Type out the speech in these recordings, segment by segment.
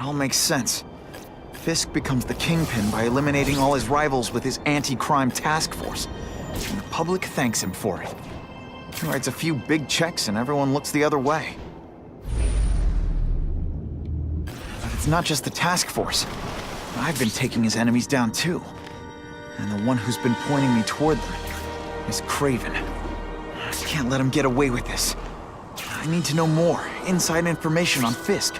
It all makes sense. Fisk becomes the kingpin by eliminating all his rivals with his anti-crime task force. And the public thanks him for it. He writes a few big checks and everyone looks the other way. But it's not just the task force. I've been taking his enemies down too. And the one who's been pointing me toward them is Kraven. I can't let him get away with this. I need to know more, inside information on Fisk.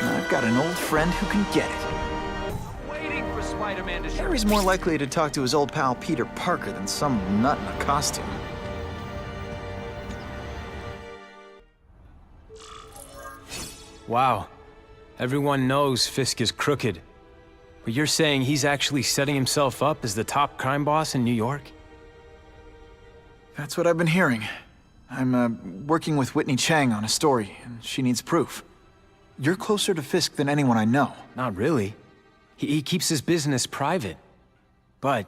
And I've got an old friend who can get it. Waiting for Spider-Man to show. Harry's more likely to talk to his old pal Peter Parker than some nut in a costume. Wow. Everyone knows Fisk is crooked. But you're saying he's actually setting himself up as the top crime boss in New York? That's what I've been hearing. I'm working with Whitney Chang on a story, and she needs proof. You're closer to Fisk than anyone I know. Not really. He keeps his business private. But,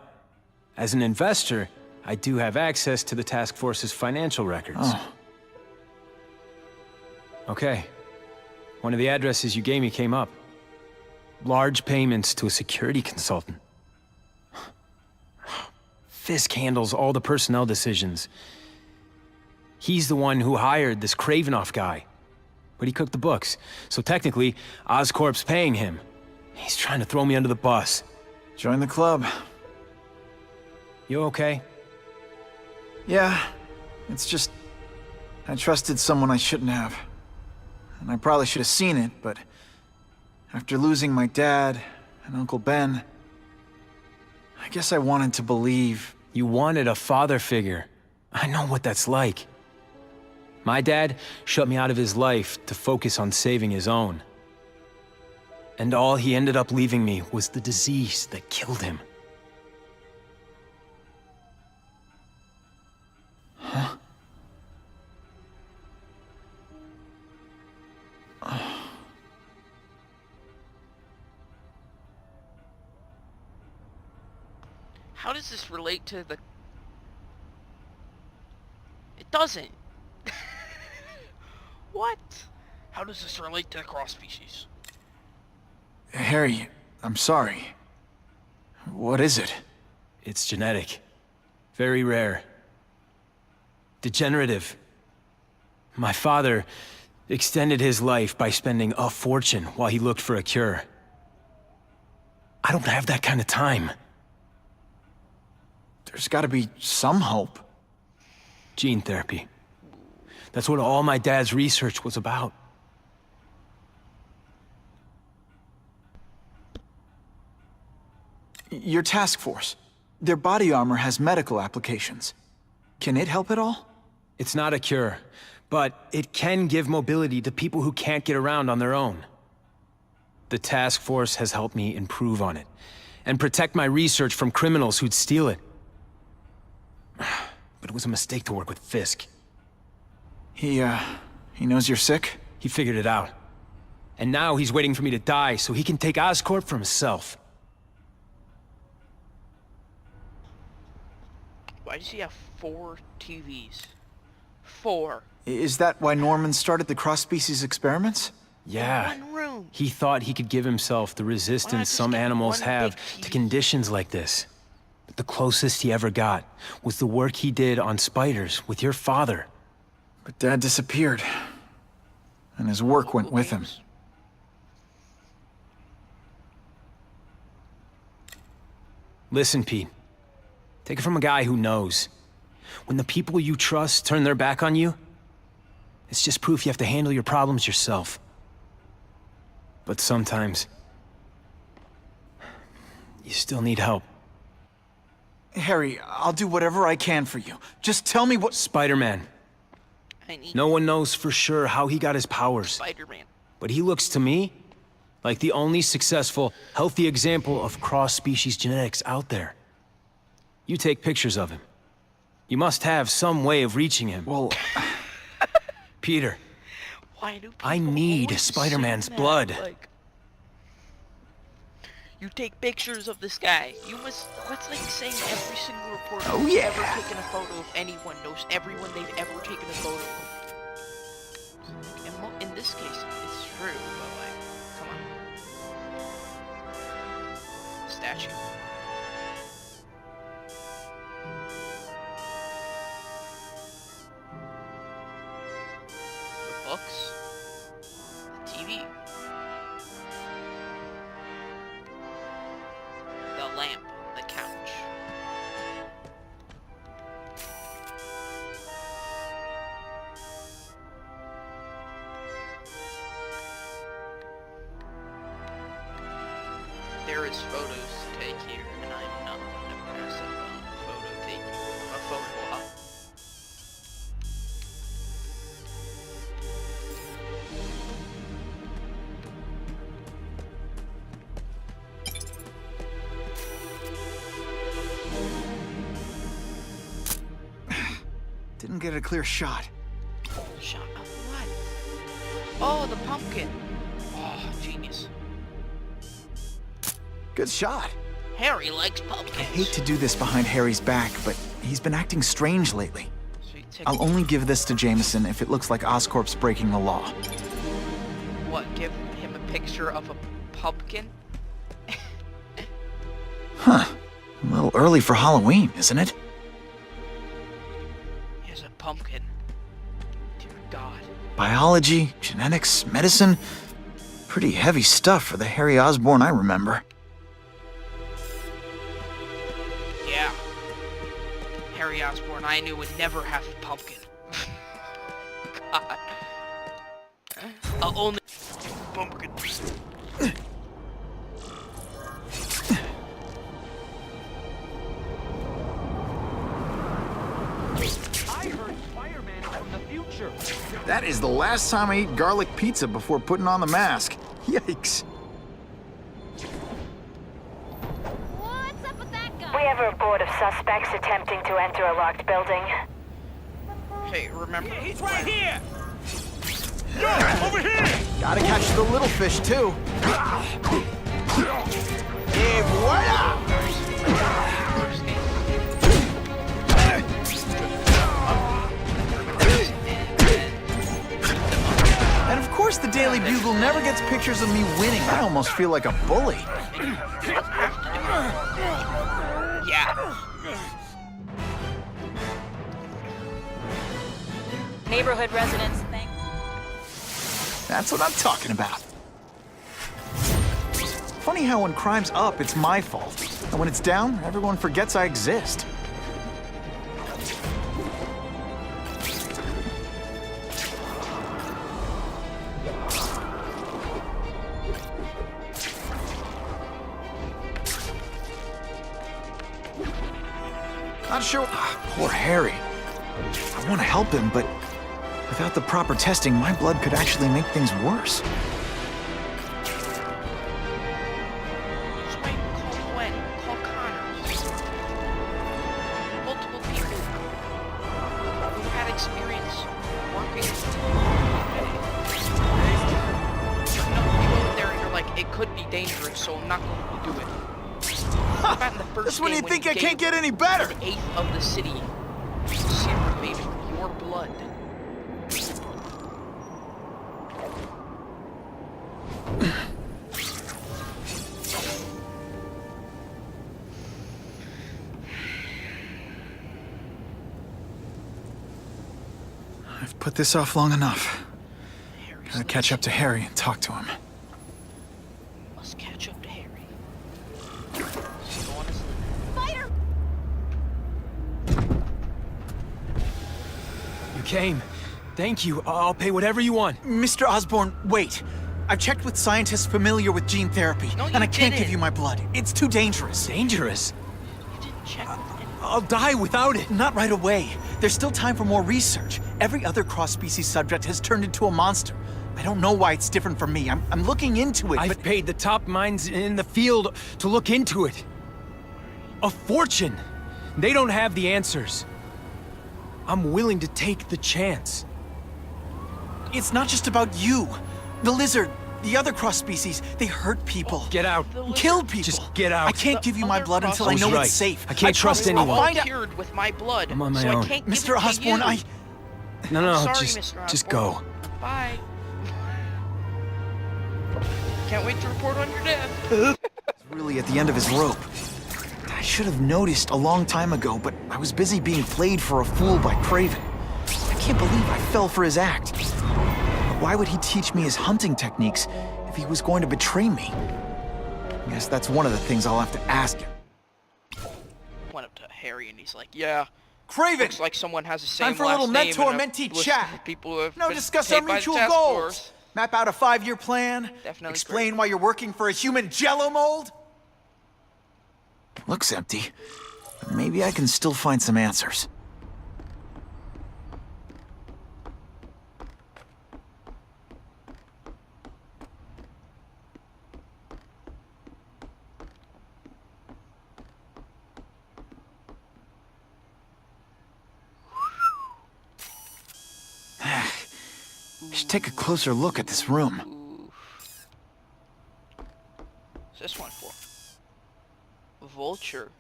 as an investor, I do have access to the task force's financial records. Oh. Okay. One of the addresses you gave me came up. Large payments to a security consultant. Fisk handles all the personnel decisions. He's the one who hired this KRAVEN'S guy. But he cooked the books, so technically, Oscorp's paying him. He's trying to throw me under the bus. Join the club. You okay? Yeah, it's just... I trusted someone I shouldn't have. And I probably should have seen it, but... after losing my dad and Uncle Ben... I guess I wanted to believe... You wanted a father figure. I know what that's like. My dad shut me out of his life to focus on saving his own. And all he ended up leaving me was the disease that killed him. Huh? How does this relate to the... It doesn't. What? How does this relate to the cross species? Harry, I'm sorry. What is it? It's genetic. Very rare. Degenerative. My father extended his life by spending a fortune while he looked for a cure. I don't have that kind of time. There's gotta be some hope. Gene therapy. That's what all my dad's research was about. Your task force. Their body armor has medical applications. Can it help at all? It's not a cure, but it can give mobility to people who can't get around on their own. The task force has helped me improve on it, and protect my research from criminals who'd steal it. But it was a mistake to work with Fisk. He knows you're sick? He figured it out. And now he's waiting for me to die so he can take Oscorp for himself. Why does he have 4 TVs? 4. Is that why Norman started the cross-species experiments? Yeah. One room. He thought he could give himself the resistance some animals have to conditions like this. But the closest he ever got was the work he did on spiders with your father. But Dad disappeared. And his work went with him. Listen, Pete. Take it from a guy who knows. When the people you trust turn their back on you, it's just proof you have to handle your problems yourself. But sometimes, you still need help. Harry, I'll do whatever I can for you. Just tell me what— Spider-Man. No one knows for sure how he got his powers. Spider-Man. But he looks to me like the only successful, healthy example of cross-species genetics out there. You take pictures of him. You must have some way of reaching him. Well... Peter, Why do I people need always Spider-Man's say that? blood. Like, you take pictures of this guy. You must... That's like saying every single reporter who's ever taken a photo of anyone knows everyone they've ever taken a photo of. In this case, it's true, but like, come on. got you. The books. The TV. The lamp. The couch. There is photos to take here, and I'm not going to pass up on photo taking. A photo op. Didn't get a clear shot. Shot of what? Oh, the pumpkin. Oh, genius. Good shot. Harry likes pumpkins. I hate to do this behind Harry's back, but he's been acting strange lately. So you take I'll only give this to Jameson if it looks like Oscorp's breaking the law. what? Give him a picture of a pumpkin? Huh. A little early for Halloween, isn't it? Here's a pumpkin. Dear God. Biology, genetics, medicine. Pretty heavy stuff for the Harry Osborn I remember. Yeah. Harry Osborn I knew would never have a pumpkin. God. I'll only pumpkin. I heard Spider-Man is from the future. That is the last time I ate garlic pizza before putting on the mask. Yikes. What's up with that guy? We have a report of suspects attempting to enter a locked building. Hey, remember? He's right here! Yo, over here! Gotta catch the little fish, too. Et voila! And of course the Daily Bugle never gets pictures of me winning. I almost feel like a bully. Yeah. Neighborhood residents think. That's what I'm talking about. Funny how when crime's up, it's my fault. And when it's down, everyone forgets I exist. Not sure. Poor Harry. I want to help him, but without the proper testing, my blood could actually make things worse. Swipe, call Gwen, call Connor. Multiple people who had experience working. You go in there and you're like, it could be dangerous, so I'm not going to do it. What about in the first That's when game you think you I can't gave get any better. an eighth of the city sacrificed your blood? I've put this off long enough. Harry's Gotta catch up to Harry and talk to him. Must catch up to Harry. Just go on his limit. Spider! You came. Thank you. I'll pay whatever you want. Mr. Osborn, wait. I've checked with scientists familiar with gene therapy, No, you and I can't give didn't. you my blood. It's too dangerous. Dangerous. You didn't check with anyone. I'll die without it. Not right away. There's still time for more research. Every other cross-species subject has turned into a monster. I don't know why it's different from me. I'm looking into it, I've but paid the top minds in the field to look into it. A fortune. They don't have the answers. I'm willing to take the chance. it's not just about you. The lizard, the other cross-species, they hurt people. Get out. Kill people. Just get out. I can't give you my other blood until I I was know right. it's safe. I can't trust promise I'll anyone. find out. Volunteered with my blood, I'm on my so own. I can't give Mr. it to Osborn, you. No, Sorry, just Mr. go. Osborn. Bye. Can't wait to report on your death. Really at the end of his rope. I should have noticed a long time ago, but I was busy being played for a fool by Kraven. I can't believe I fell for his act. But why would he teach me his hunting techniques if he was going to betray me? I guess that's one of the things I'll have to ask him. Went up to Harry and he's like, yeah. Kraven! Looks like someone has the same Time for a little last name and mentor-mentee list chat. of people who have No, been discuss paid our by the mutual task goals. force. Map out a 5-year plan. Definitely Explain great. why you're working for a human jello mold. Looks empty. Maybe I can still find some answers. Should take a closer look at this room. What's this one for? Vulture.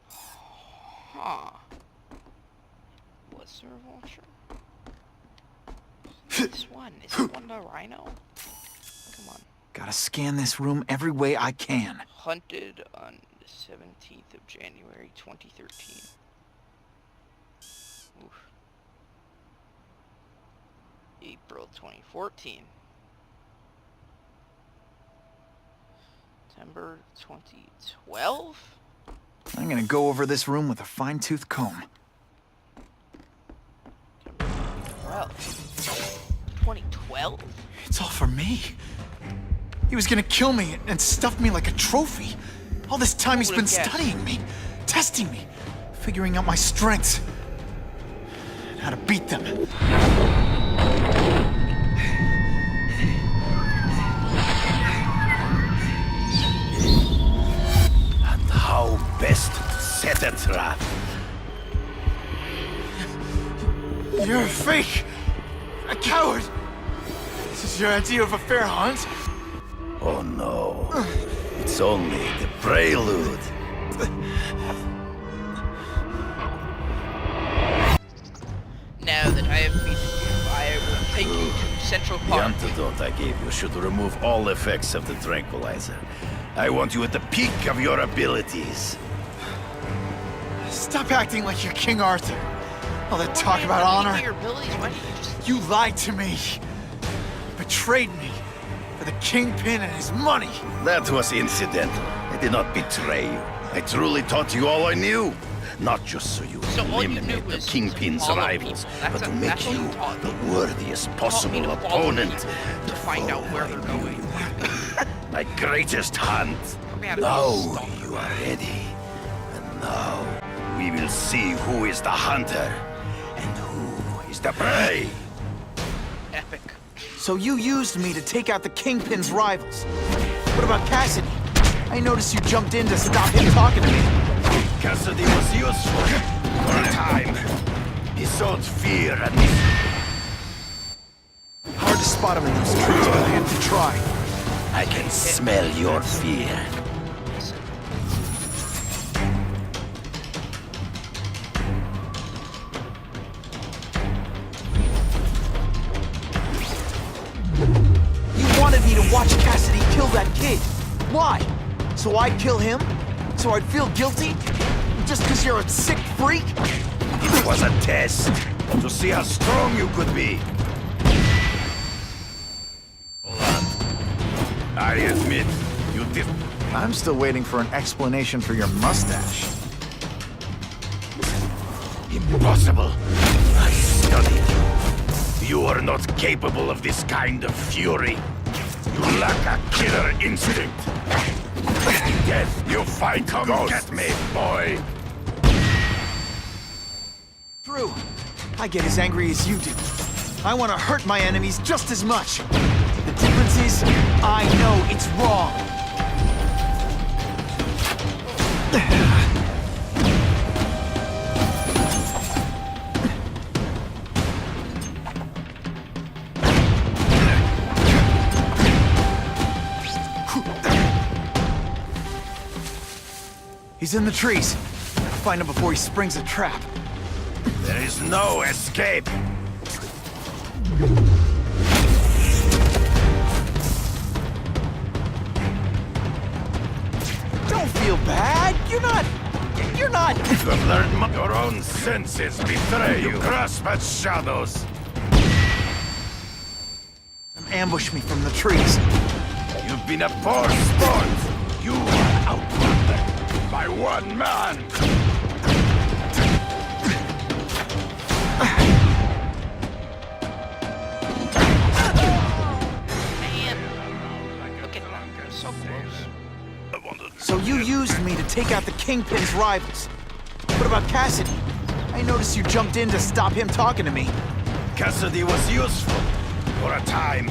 Huh. Was there a vulture? This one. Is it one the rhino? Come on. Gotta scan this room every way I can. Hunted on the 17th of January 2013. Oof. April 2014. September 2012? I'm gonna go over this room with a fine-tooth comb. 2012? It's all for me. He was gonna kill me and stuff me like a trophy. All this time he's been studying me, testing me, figuring out my strengths, and how to beat them. And how best to set a trap. You're a fake! A coward! This is your idea of a fair hunt? Oh no. It's only the prelude. Now that I have beaten you, I will take you to Central The Park. antidote I gave you should remove all effects of the tranquilizer. I want you at the peak of your abilities. Stop acting like you're King Arthur. All that talk Hey, about let me honor. see your abilities. Why didn't you just... You lied to me. Betrayed me for the Kingpin and his money. That was incidental. I did not betray you. I truly taught you all I knew. Not just so you So would all you knew eliminate the was Kingpin's follow rivals, people. That's but to a- make that's all you you taught the me. worthiest taught me possible to follow opponent. people The to find out foe where I they're knew going. you would be. My greatest hunt. We had a Now stalker. you are ready. And now we will see who is the hunter and who is the prey. Epic. So you used me to take out the Kingpin's rivals. What about Cassidy? I noticed you jumped in to stop him talking to me. Cassidy was useful for a time. He sowed fear and Hard to spot him in those trees, but I have to try. I can smell your fear. You wanted me to watch Cassidy kill that kid. Why? So I'd kill him? So I'd feel guilty? Just because you're a sick freak? It was a test to see how strong you could be. I admit, you did. I'm still waiting for an explanation for your mustache. Impossible. I studied you. You are not capable of this kind of fury. You lack a killer instinct. Death, you fight. Come get me, boy. True. I get as angry as you do. I want to hurt my enemies just as much. The difference is, I know it's wrong. He's in the trees. Gotta find him before he springs a trap. There is no escape. You're not... You have learned your own senses betray you. Grasp at shadows. Ambush me from the trees. You've been a poor sport. You are outnumbered by one man. Man. Look at that. I'm so close. So you used me to take out the Kingpin's rivals. What about Cassidy? I noticed you jumped in to stop him talking to me. Cassidy was useful for a time.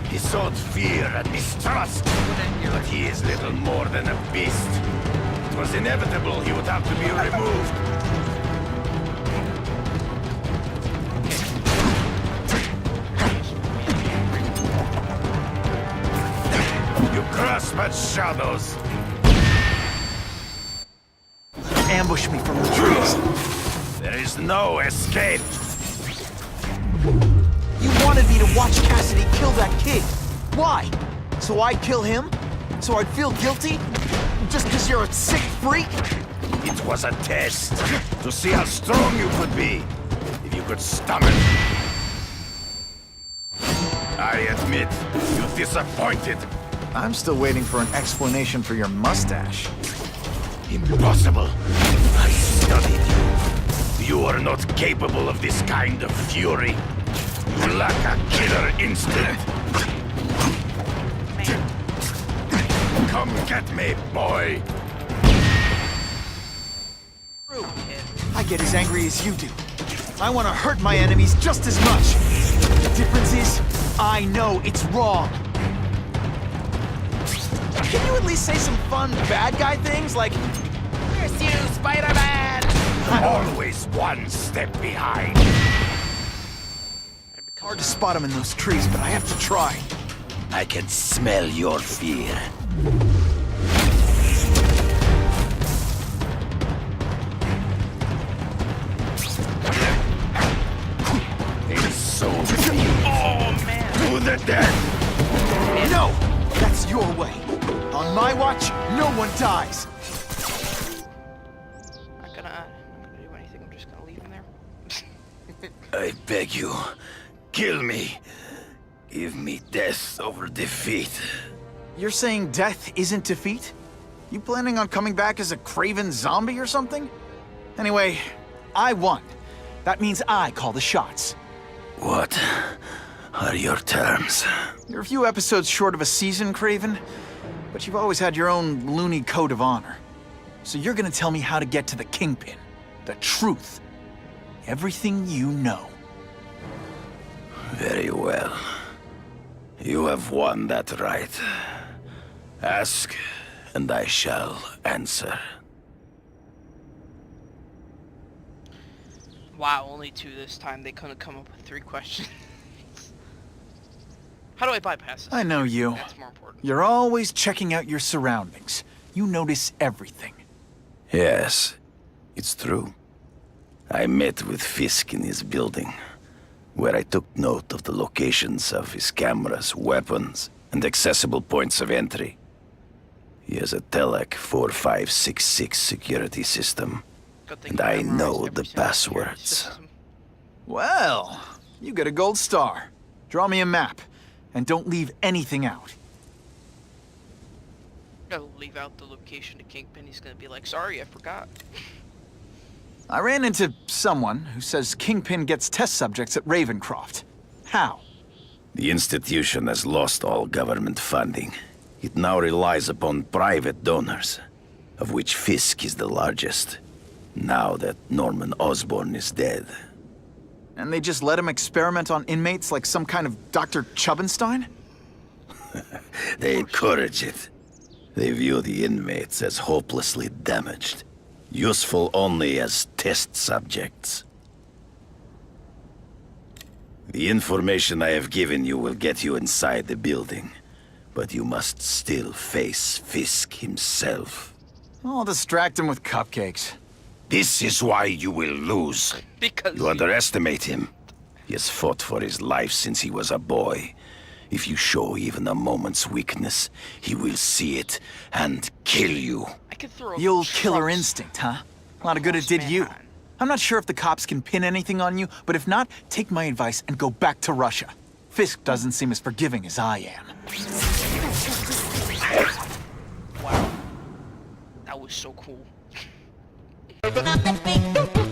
He sowed fear and mistrust, but he is little more than a beast. It was inevitable he would have to be removed. You grasp at shadows. Ambush me from the trees. There is no escape. You wanted me to watch Cassidy kill that kid. Why? So I'd kill him? So I'd feel guilty? Just because you're a sick freak? It was a test to see how strong you could be, if you could stomach. I admit, you disappointed. I'm still waiting for an explanation for your mustache. Impossible. I studied you. You are not capable of this kind of fury. You lack a killer instinct. Come get me, boy. I get as angry as you do. I want to hurt my enemies just as much. The difference is, I know it's wrong. Can you at least say some fun bad guy things like, "Curse you, Spider-Man"? Always one step behind. Hard to spot him in those trees, but I have to try. I can smell your fear. So Oh, man. to the death. No! That's your way. On my watch, no one dies. I'm not gonna do anything. I'm just gonna leave him there. I beg you, kill me. Give me death over defeat. You're saying death isn't defeat? You planning on coming back as a Kraven zombie or something? Anyway, I won. That means I call the shots. What are your terms? You're a few episodes short of a season, Kraven, but you've always had your own loony code of honor. So you're gonna tell me how to get to the Kingpin. The truth. Everything you know. Very well. You have won that right. Ask, and I shall answer. Wow, only 2 this time. They couldn't come up with 3 questions. How do I bypass this? I know you. That's more important. You're always checking out your surroundings. You notice everything. Yes, it's true. I met with Fisk in his building, where I took note of the locations of his cameras, weapons, and accessible points of entry. He has a Telec 4566 security system, Good thing and you I memorized know every the single passwords. system. Well, you get a gold star. Draw me a map, and don't leave anything out. Gotta leave out the location to Kingpin. He's gonna be like, sorry, I forgot. I ran into someone who says Kingpin gets test subjects at Ravencroft. How? The institution has lost all government funding. It now relies upon private donors, of which Fisk is the largest, now that Norman Osborn is dead. And they just let him experiment on inmates like some kind of Dr. Chubbenstein? They encourage it. They view the inmates as hopelessly damaged, useful only as test subjects. The information I have given you will get you inside the building, but you must still face Fisk himself. I'll distract him with cupcakes. This is why you will lose. Because You underestimate him. He has fought for his life since he was a boy. If you show even a moment's weakness, he will see it and kill you. I could throw The old killer trucks instinct, huh? A lot of good it did you. Manhattan. I'm not sure if the cops can pin anything on you, but if not, take my advice and go back to Russia. Fisk doesn't seem as forgiving as I am. Wow. That was so cool. Nothing big.